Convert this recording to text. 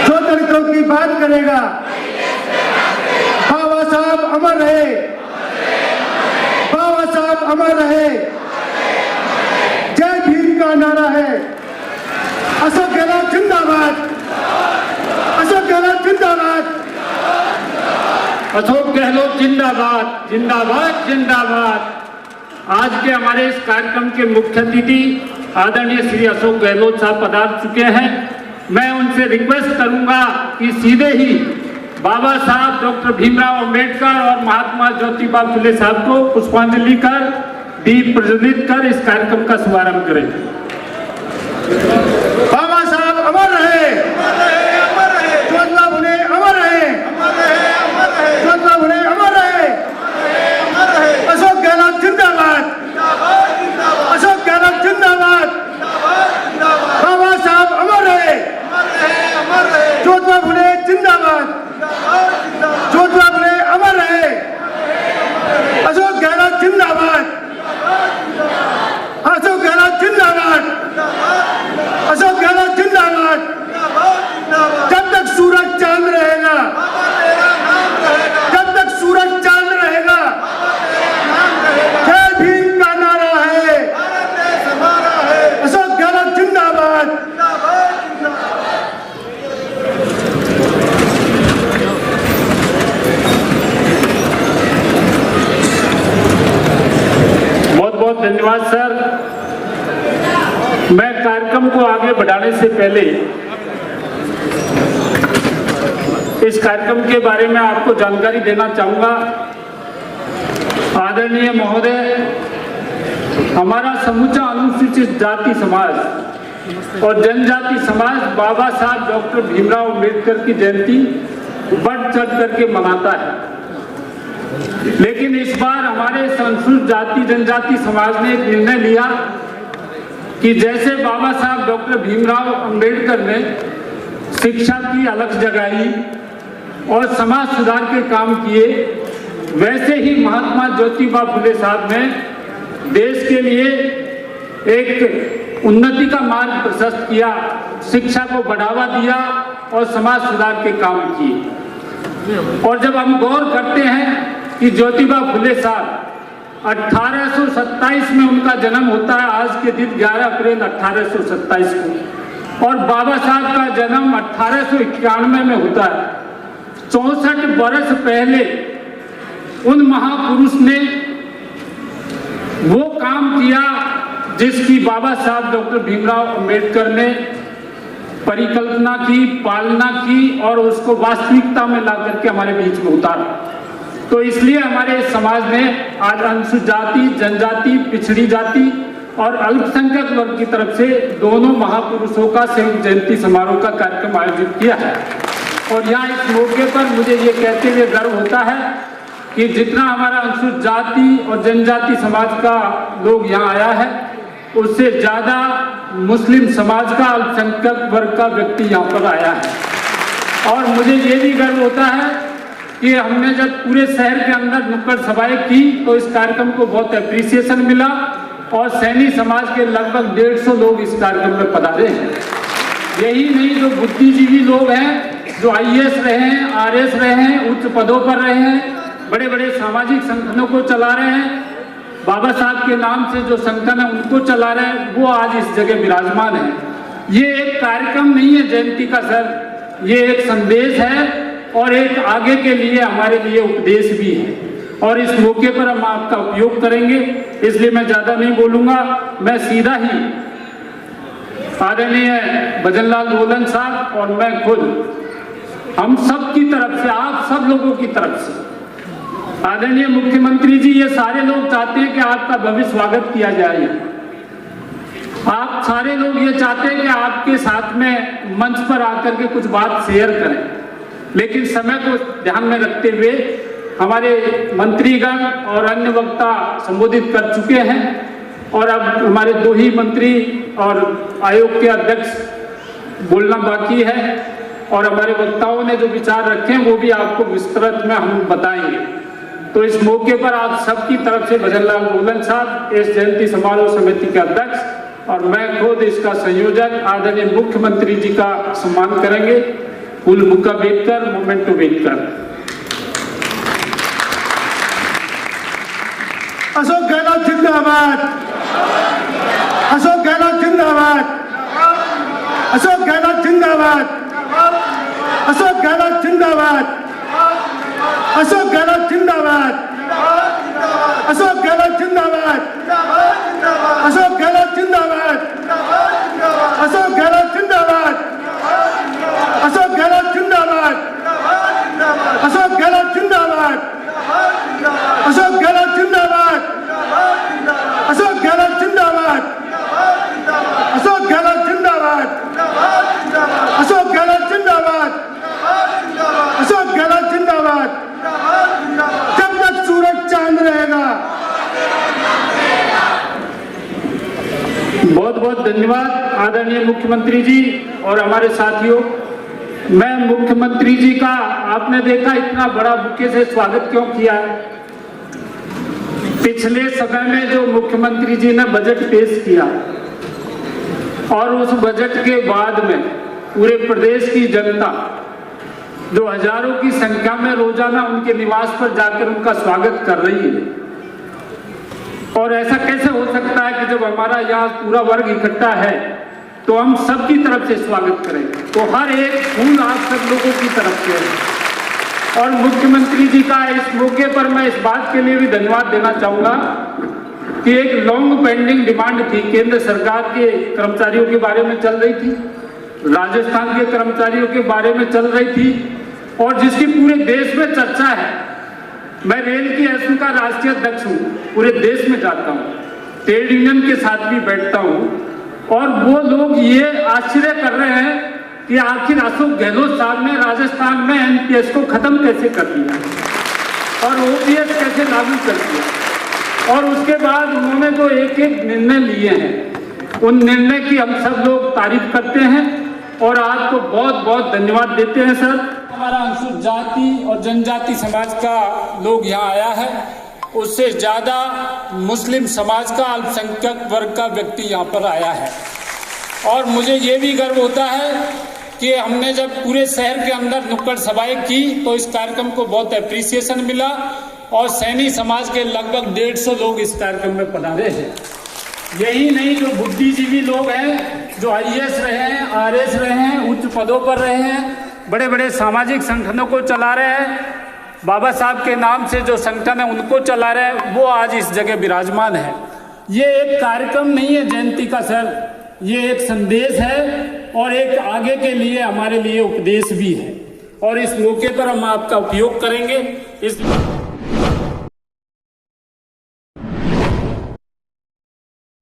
जो दलितों की बात करेगा, बाबा साहब अमर रहे, बाबा साहब अमर रहे। जय भीम का नारा है। अशोक गहलोत जिंदाबाद, अशोक गहलोत जिंदाबाद, अशोक गहलोत जिंदाबाद, जिंदाबाद, जिंदाबाद। आज के हमारे इस कार्यक्रम के मुख्य अतिथि आदरणीय श्री अशोक गहलोत साहब पधार चुके हैं। मैं उनसे रिक्वेस्ट करूंगा कि सीधे ही बाबा साहब डॉक्टर भीमराव अंबेडकर और महात्मा ज्योतिबा फुले साहब को पुष्पांजलि कर दीप प्रज्वलित कर इस कार्यक्रम का शुभारंभ करें। बाबा साहब अमर रहे, ज्योतिबा फुले अमर रहे, ज्योतिबा फुले अमर रहे। अशोक गहलोत जिंदाबाद, अशोक गहलोत जिंदाबाद, बाबा साहब अमर रहे, ज्योतिबा फुले जिंदाबाद, ज्योतिबा फुले अमर रहे। अशोक गहलोत जिंदाबाद, अशोक गहलोत जिंदाबाद, अशोक गहलोत जिंदाबाद। जब तक सूरज चांद रहेगा, जब तक सूरज चांद रहेगा, जय भीम का नारा है। अशोक गहलोत जिंदाबाद। बहुत बहुत धन्यवाद सर। मैं कार्यक्रम को आगे बढ़ाने से पहले इस कार्यक्रम के बारे में आपको जानकारी देना चाहूंगा। आदरणीय महोदय, हमारा समूचा अनुसूचित जाति समाज और जनजाति समाज बाबा साहब डॉक्टर भीमराव अंबेडकर की जयंती बढ़ चढ़ करके मनाता है। लेकिन इस बार हमारे अनुसूचित जाति जनजाति समाज ने एक निर्णय लिया कि जैसे बाबा साहब डॉक्टर भीमराव अंबेडकर ने शिक्षा की अलख जगाई और समाज सुधार के काम किए, वैसे ही महात्मा ज्योतिबा फुले साहब ने देश के लिए एक उन्नति का मार्ग प्रशस्त किया, शिक्षा को बढ़ावा दिया और समाज सुधार के काम किए। और जब हम गौर करते हैं कि ज्योतिबा फुले साहब 1827 में उनका जन्म होता है, आज के दिन 11 अप्रैल 1827 को, और बाबा साहब का जन्म 1891 में होता है। 64 वर्ष पहले उन महापुरुष ने वो काम किया जिसकी बाबा साहब डॉक्टर भीमराव अंबेडकर ने परिकल्पना की, पालना की और उसको वास्तविकता में ला करके हमारे बीच में उतारा। तो इसलिए हमारे समाज ने आज अनुसूचित जाति, जनजाति, पिछड़ी जाति और अल्पसंख्यक वर्ग की तरफ से दोनों महापुरुषों का संयुक्त जयंती समारोह का कार्यक्रम आयोजित किया है। और यहाँ इस मौके पर मुझे ये कहते हुए गर्व होता है कि जितना हमारा अनुसूचित जाति और जनजाति समाज का लोग यहाँ आया है, उससे ज्यादा मुस्लिम समाज का अल्पसंख्यक वर्ग का व्यक्ति यहाँ पर आया है। और मुझे ये भी गर्व होता है कि हमने जब पूरे शहर के अंदर नुक्कड़ सभाएं की तो इस कार्यक्रम को बहुत एप्रिसिएशन मिला और सैनी समाज के लगभग 150 लोग इस कार्यक्रम में पधारे हैं। यही नहीं, जो बुद्धिजीवी लोग हैं, जो IAS रहे हैं, RS रहे हैं, उच्च पदों पर रहे हैं, बड़े बड़े सामाजिक संगठनों को चला रहे हैं, बाबा साहब के नाम से जो संगठन है उनको चला रहे हैं, वो आज इस जगह विराजमान है। ये एक कार्यक्रम नहीं है जयंती का सर, ये एक संदेश है और एक आगे के लिए हमारे लिए उपदेश भी है। और इस मौके पर हम आपका उपयोग करेंगे, इसलिए मैं ज्यादा नहीं बोलूंगा। मैं सीधा ही आदरणीय भजनलाल दोलन साहब और मैं खुद, हम सब की तरफ से, आप सब लोगों की तरफ से, आदरणीय मुख्यमंत्री जी, ये सारे लोग चाहते हैं कि आपका भव्य स्वागत किया जाए। आप सारे लोग ये चाहते हैं कि आपके साथ में मंच पर आकर के कुछ बात शेयर करें, लेकिन समय को ध्यान में रखते हुए हमारे मंत्रीगण और अन्य वक्ता संबोधित कर चुके हैं और अब हमारे 2 ही मंत्री और आयोग के अध्यक्ष बोलना बाकी है और हमारे वक्ताओं ने जो विचार रखे हैं वो भी आपको विस्तृत में हम बताएंगे। तो इस मौके पर आप सबकी तरफ से भजनलाल दोलन साहब, इस जयंती समारोह समिति के अध्यक्ष, और मैं खुद इसका संयोजक आदरणीय मुख्यमंत्री जी का सम्मान करेंगे। फूल बुक्का भेंटकर, मोमेंटो भेंटकर। अशोक गहलोत जिंदाबाद, अशोक गहलोत जिंदाबाद, अशोक गहलोत जिंदाबाद, अशोक गहलोत जिंदाबाद, अशोक गहलोत जिंदाबाद, अशोक गहलोत जिंदाबाद, अशोक गहलोत जिंदाबाद, अशोक गहलोत जिंदाबाद, अशोक गहलोत जिंदाबाद, अशोक गहलोत जिंदाबाद, अशोक गहलोत जिंदाबाद, अशोक गहलोत जिंदाबाद, अशोक गहलोत जिंदाबाद, अशोक गहलोत जिंदाबाद, अशोक गहलोत जिंदाबाद, जब तक सूरज चांद रहेगा। बहुत बहुत धन्यवाद आदरणीय मुख्यमंत्री जी और हमारे साथियों। मैं मुख्यमंत्री जी का आपने देखा इतना बड़ा बुके से स्वागत क्यों किया है। पिछले समय में जो मुख्यमंत्री जी ने बजट पेश किया और उस बजट के बाद में पूरे प्रदेश की जनता जो हजारों की संख्या में रोजाना उनके निवास पर जाकर उनका स्वागत कर रही है। और ऐसा कैसे हो सकता है कि जब हमारा यहाँ पूरा वर्ग इकट्ठा है तो हम सबकी तरफ से स्वागत करें। तो हर एक फूल आप सब लोगों की तरफ से है। और मुख्यमंत्री जी का इस मौके पर मैं इस बात के लिए भी धन्यवाद देना चाहूंगा कि एक लॉन्ग पेंडिंग डिमांड थी, केंद्र सरकार के कर्मचारियों के बारे में चल रही थी, राजस्थान के कर्मचारियों के बारे में चल रही थी और जिसकी पूरे देश में चर्चा है। मैं रेल की एसोसिएशन का राष्ट्रीय अध्यक्ष हूँ, पूरे देश में जाता हूँ, ट्रेड यूनियन के साथ भी बैठता हूँ और वो लोग ये आश्चर्य कर रहे हैं कि आखिर अशोक गहलोत साहब ने राजस्थान में एनपीएस को खत्म कैसे कर दिया और ओपीएस कैसे लागू कर दिया और उसके बाद उन्होंने जो एक एक निर्णय लिए हैं उन निर्णय की हम सब लोग तारीफ करते हैं और आपको बहुत बहुत धन्यवाद देते हैं सर। हमारा अनुसूचित जाति और जनजाति समाज का लोग यहाँ आया है, उससे ज्यादा मुस्लिम समाज का अल्पसंख्यक वर्ग का व्यक्ति यहाँ पर आया है। और मुझे ये भी गर्व होता है कि हमने जब पूरे शहर के अंदर नुक्कड़ सभाएं की तो इस कार्यक्रम को बहुत एप्रिसिएशन मिला और सैनी समाज के लगभग 150 लोग इस कार्यक्रम में पधारे हैं। यही नहीं, जो बुद्धिजीवी लोग हैं, जो आईएएस रहे हैं, आरएस रहे हैं, उच्च पदों पर रहे हैं, बड़े बड़े सामाजिक संगठनों को चला रहे हैं, बाबा साहब के नाम से जो संगठन है उनको चला रहे हैं, वो आज इस जगह विराजमान है। ये एक कार्यक्रम नहीं है जयंती का सर, ये एक संदेश है और एक आगे के लिए हमारे लिए उपदेश भी है और इस मौके पर हम आपका उपयोग करेंगे। इस